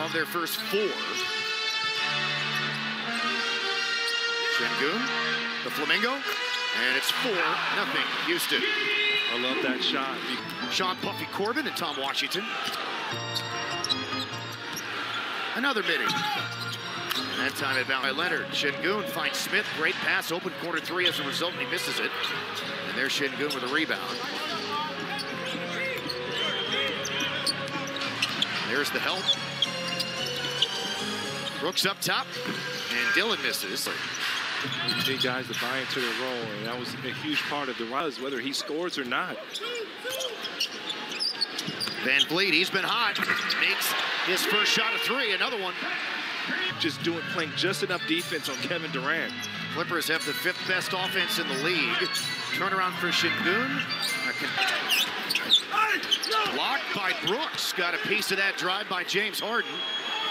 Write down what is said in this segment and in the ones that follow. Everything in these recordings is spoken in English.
of their first 4. Sengun, the Flamingo, and it's 4-0 Houston. I love that shot. Sean Puffy Corbin and Tom Washington. Another midi. And that time it bound by Leonard. Sengun finds Smith. Great pass. Open corner 3 as a result, and he misses it. And there's Sengun with a rebound. There's the help. Brooks up top. And Dillon misses. Big guys to buy into their role, and that was a huge part of the rise, whether he scores or not. Van Vliet, he's been hot. Makes his first shot of 3. Another one. Just playing just enough defense on Kevin Durant. Clippers have the 5th best offense in the league. Turnaround for Sengun. Blocked by Brooks. Got a piece of that drive by James Harden.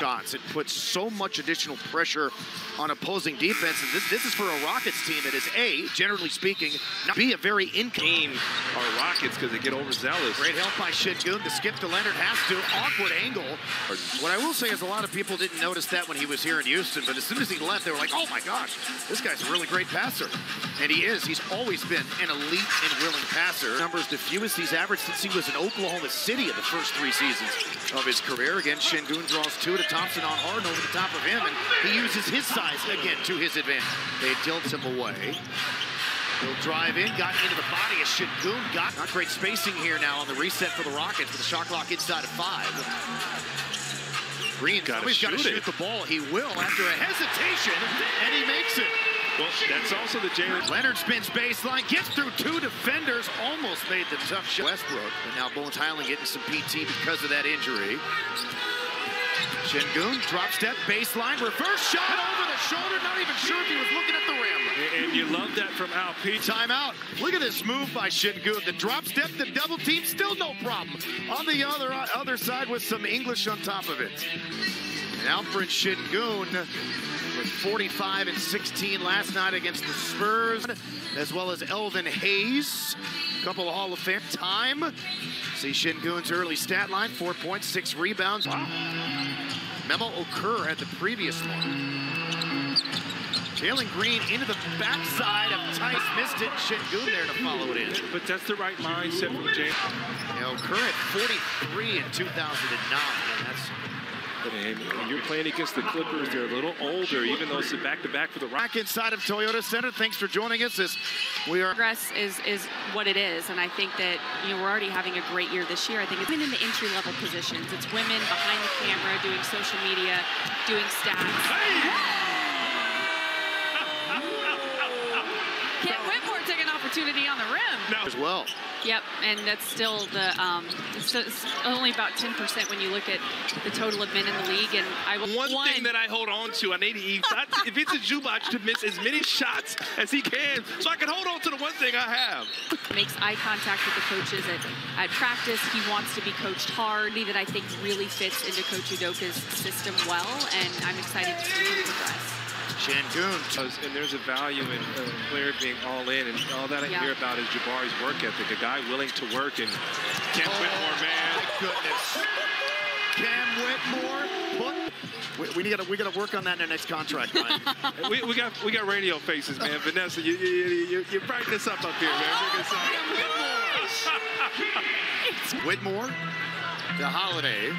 It puts so much additional pressure on opposing defense, and this is for a Rockets team that is A, generally speaking, not B, a very team are Rockets because they get overzealous. Great help by Sengun. The skip to Leonard has to. Awkward angle. What I will say is a lot of people didn't notice that when he was here in Houston, but as soon as he left, they were like, oh my gosh, this guy's a really great passer. And he is. He's always been an elite and willing passer. Numbers the fewest he's averaged since he was in Oklahoma City in the first 3 seasons of his career. Again, Sengun draws 2 to Thompson on Harden over the top of him, and he uses his size again to his advantage. They tilt him away. He'll drive in, got into the body of Sengun. Got not great spacing here now on the reset for the Rockets with the shot clock inside of 5. Green, always got to shoot the ball. He will after a hesitation, and he makes it. Well, that's also the Jalen. Leonard spins baseline, gets through 2 defenders, almost made the tough shot. Westbrook, and now Bones Highland getting some PT because of that injury. Sengun, drop step, baseline, reverse shot over the shoulder. Not even sure if he was looking at the rim. And you love that from Alpi. Timeout. Look at this move by Sengun. The drop step, the double team, still no problem. On the other side with some English on top of it. And Alperen Sengun with 45 and 16 last night against the Spurs, as well as Elvin Hayes. A couple of Hall of Fame time. See Sengun's early stat line, 4 points, 6 rebounds. Wow. Memo Okur had the previous one. Jalen Green into the backside of Tice, missed it. Sengun there to follow it in. But that's the right mindset from James. Okur at 43 in 2009, and that's... And you're playing against the Clippers. They're a little older, even though it's a back-to-back for the Rock inside of Toyota Center. Thanks for joining us. We are progress is what it is, and I think that we're already having a great year this year. I think it's been in the entry-level positions. It's women behind the camera doing social media, doing stats. Kent Whitmore took an opportunity on the rim as well. Yep, and that's still the it's only about 10% when you look at the total of men in the league. And one thing that I hold on to, I need to eat. If it's a Zubac to miss as many shots as he can, so I can hold on to the one thing I have. Makes eye contact with the coaches at practice. He wants to be coached hard. That I think really fits into Coach Udoka's system well, and I'm excited to see him progress. Sengun. And there's a value in a player being all in, and all that I hear about is Jabari's work ethic, a guy willing to work. And Cam Whitmore, man. My goodness. Cam Whitmore, we gotta work on that in our next contract, Ryan. we got radio faces, man. Vanessa, you practice up here, man. Whitmore, the Holiday.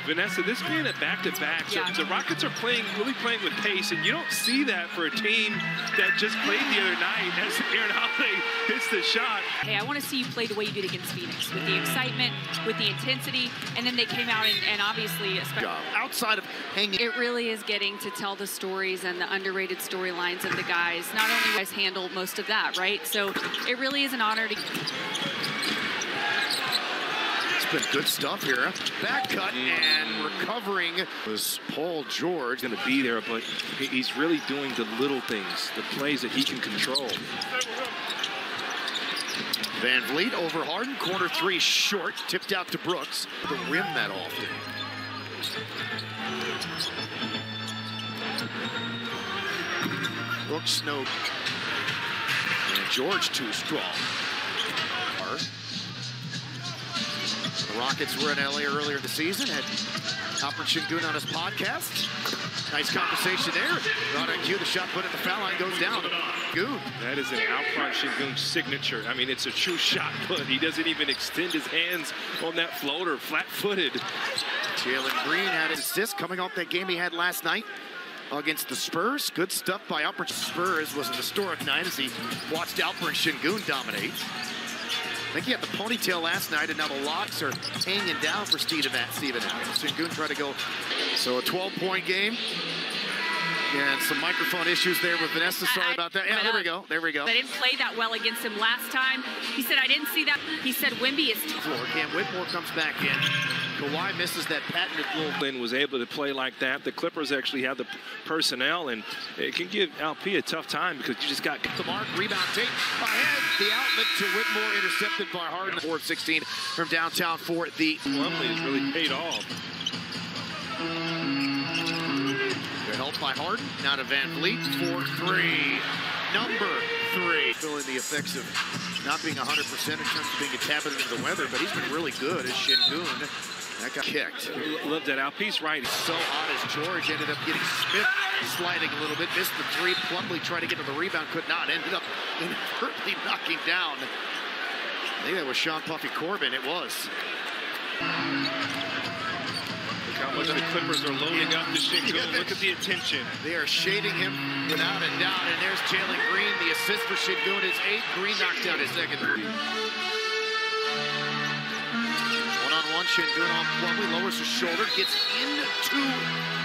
Vanessa, this being a back-to-back, so the Rockets are really playing with pace, and you don't see that for a team that just played the other night as Aaron Holiday hits the shot. Hey, I want to see you play the way you did against Phoenix, with the excitement, with the intensity, and then they came out and obviously, outside of hanging. It really is getting to tell the stories and the underrated storylines of the guys. Not only guys handle most of that, right? So it really is an honor to... Been good stuff here. Back cut and recovering was Paul George. Going to be there, but he's really doing the little things, the plays that he can control. Van Vliet over Harden, corner 3 short, tipped out to Brooks. The rim that often. Brooks no. And George too strong. The Rockets were in LA earlier this season, had Alperen Sengun on his podcast. Nice conversation there. Not on cue, the shot put at the foul line goes down. Good. That is an Alperen Sengun signature. I mean, it's a true shot put. He doesn't even extend his hands on that floater, flat-footed. Jalen Green had his assist coming off that game he had last night against the Spurs. Good stuff by Alperen. Spurs was a historic night as he watched Alperen Sengun dominate. I think he had the ponytail last night, and now the locks are hanging down for Steven Adams. Sengun tried to go. So a 12-point game. Yeah, and some microphone issues there with Vanessa. Sorry about that. Yeah, there we go. There we go. I didn't play that well against him last time. He said, I didn't see that. He said, Wimby is... Cam Whitmore comes back in. Kawhi misses that patented little... Was able to play like that. The Clippers actually have the personnel, and it can give Alpi a tough time because you just got... The mark, rebound, Tate ahead. The outlet to Whitmore, intercepted by Harden. 4-16 from downtown for the... Plumlee has really paid off. Good help by Harden. Now to Van Vliet for 3. Number 3. Feeling the effects of not being 100% in terms of being contaminated into the weather, but he's been really good as Sengun. That got kicked. Love that Alpi's right. So hot as George ended up getting Smith sliding a little bit. Missed the 3. Plumlee tried to get to the rebound, could not. Ended up inadvertently knocking down. I think that was Sean Puffy Corbin. It was. How much the Clippers are loading up to Sengun. Look at the attention. They are shading him without a doubt. And there's Jalen Green. The assist for Sengun is 8. Green knocked down his second 3. One-on-one, Sengun on Plumlee, lowers his shoulder, gets into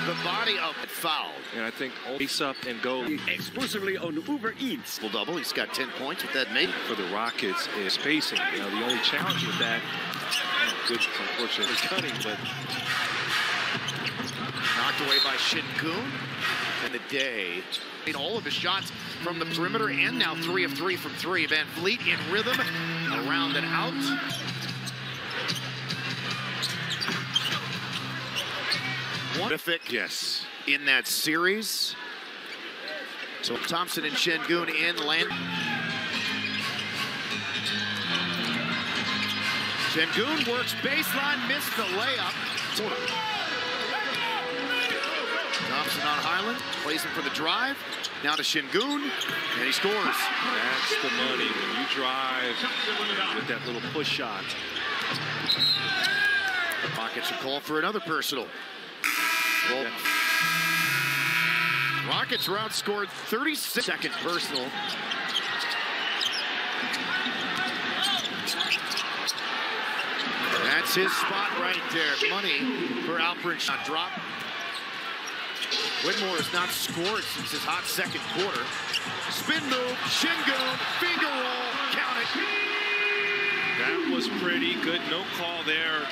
the body of the foul. And I think face up and go. Exclusively on Uber Eats. Double. He's got 10 points with that made. For the Rockets is spacing. You know, the only challenge with that, good, unfortunately, cutting, but... Knocked away by Sengun. And the day made all of his shots from the perimeter, and now 3 of 3 from 3. Van Vliet in rhythm, around and out. Terrific, yes, in that series. So Thompson and Sengun in land. Sengun works baseline, missed the layup. Thompson on Highland, plays him for the drive. Now to Sengun, and he scores. That's the money when you drive with that little push shot. Rockets are called for another personal. Well, Rockets were outscored 36-second personal. That's his spot right there. Money for Alperen. Shot drop. Whitmore has not scored since his hot second quarter. Spin move, Sengun, finger roll, count it. That was pretty good. No call there.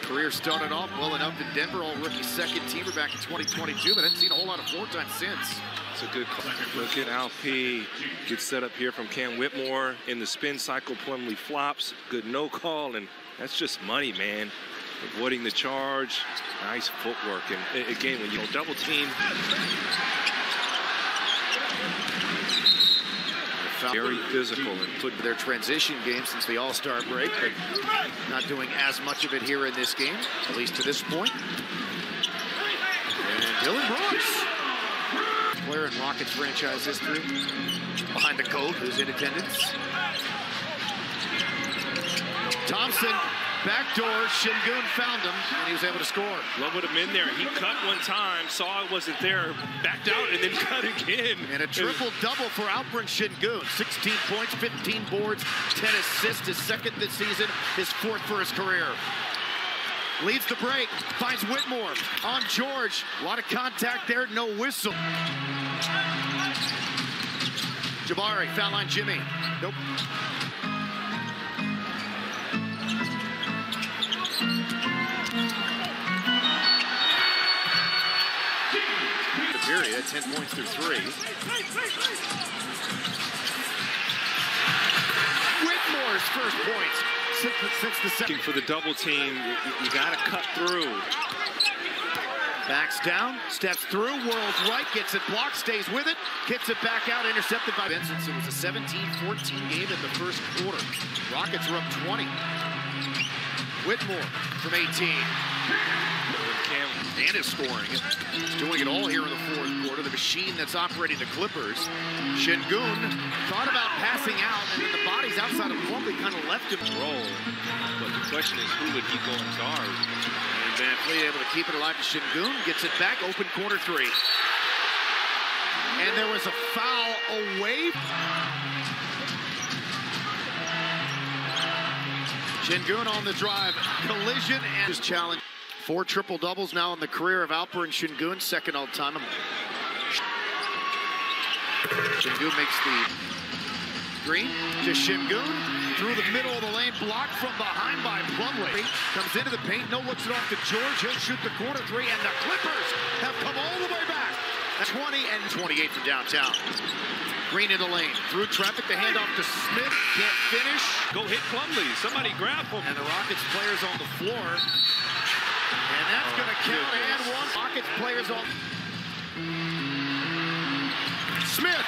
Career started off well enough in Denver, all rookie second teamer back in 2022, but hadn't seen a whole lot of floor time since. It's a good call. Look at Alpi. Gets set up here from Cam Whitmore in the spin cycle. Plumlee flops. Good no call, and that's just money, man. Avoiding the charge. Nice footwork. And again, when you double team. Very physical and put their transition game since the All-Star break, but not doing as much of it here in this game, at least to this point. And Dylan Brooks, player in Rockets franchise history, behind the coach, who's in attendance. Thompson, backdoor, Sengun found him, and he was able to score. Love would have been there. He cut one time, saw it wasn't there, backed out, and then cut again. And a triple-double for Alperen Sengun. 16 points, 15 boards, 10 assists, his second this season, his 4th for his career. Leads the break, finds Whitmore on George. A lot of contact there, no whistle. Jabari, foul line Jimmy. Nope. Period, 10 points through 3. Whitmore's first points since the second. For the double team, you got to cut through. Backs down, steps through, whirls right, gets it blocked, stays with it, kicks it back out, intercepted by Vincent. So it was a 17-14 game in the first quarter. Rockets are up 20. Whitmore from 18. Cam. And is scoring. He's doing it all here in the fourth quarter. The machine that's operating the Clippers. Sengun thought about passing out, and then the bodies outside of Plumlee kind of left him Roll. But the question is, who would he go and guard? And Van Fleet able to keep it alive to Sengun. Gets it back, open corner three. And there was a foul away. Sengun on the drive. Collision and his challenge. 4 triple doubles now in the career of Alperen Sengun, second all time. Sengun makes the green to Sengun through the middle of the lane, blocked from behind by Plumlee. Comes into the paint, no looks it off to George. He'll shoot the corner three, and the Clippers have come all the way back. 20 and 28 from downtown. Green in the lane, through traffic, the handoff to Smith, can't finish. Go hit Plumlee, somebody grab him. And the Rockets players on the floor. And that's going to count and one. Rockets players on. Smith,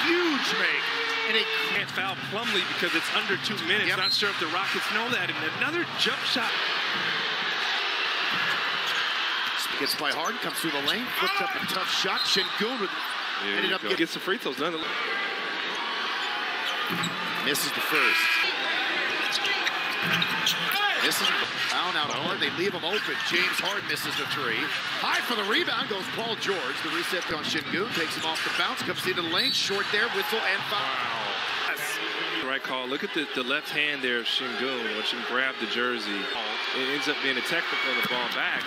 huge make. And he Can't foul Plumlee because it's under 2 minutes. Yep. Not sure if the Rockets know that. And another jump shot. gets by Harden, comes through the lane, flipped up a tough shot. Sengun ended up gets the free throws done. Misses the first. Misses found out hard. They leave him open. James Harden misses the three. High for the rebound goes Paul George. The reset on Sengun takes him off the bounce, comes into the lane, short there, whistle and foul. Wow. Right call. Look at the left hand there of Sengun, which he grabbed the jersey. It ends up being a technical on the ball back.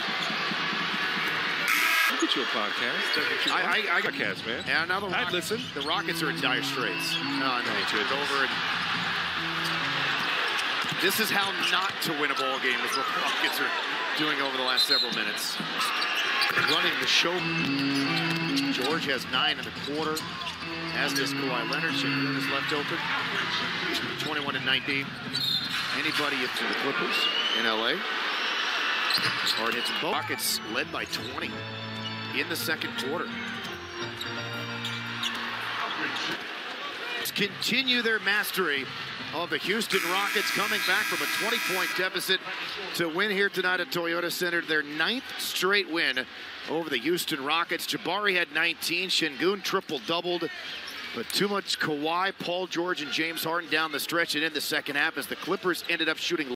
Look at your podcast. I podcast, man. And now I'd listen. The Rockets are in dire straits. No, it's over. This is how not to win a ball game, is what the Rockets are doing over the last several minutes. Running the show. George has 9 in the quarter, as does Kawhi Leonard. Sengun is left open. 21 and 19. Anybody up to the Clippers in LA. Hard hits both. Rockets led by 20 in the second quarter. Continue their mastery of the Houston Rockets, coming back from a 20-point deficit to win here tonight at Toyota Center. Their 9th straight win over the Houston Rockets. Jabari had 19, Sengun triple-doubled, but too much Kawhi, Paul George, and James Harden down the stretch and in the second half as the Clippers ended up shooting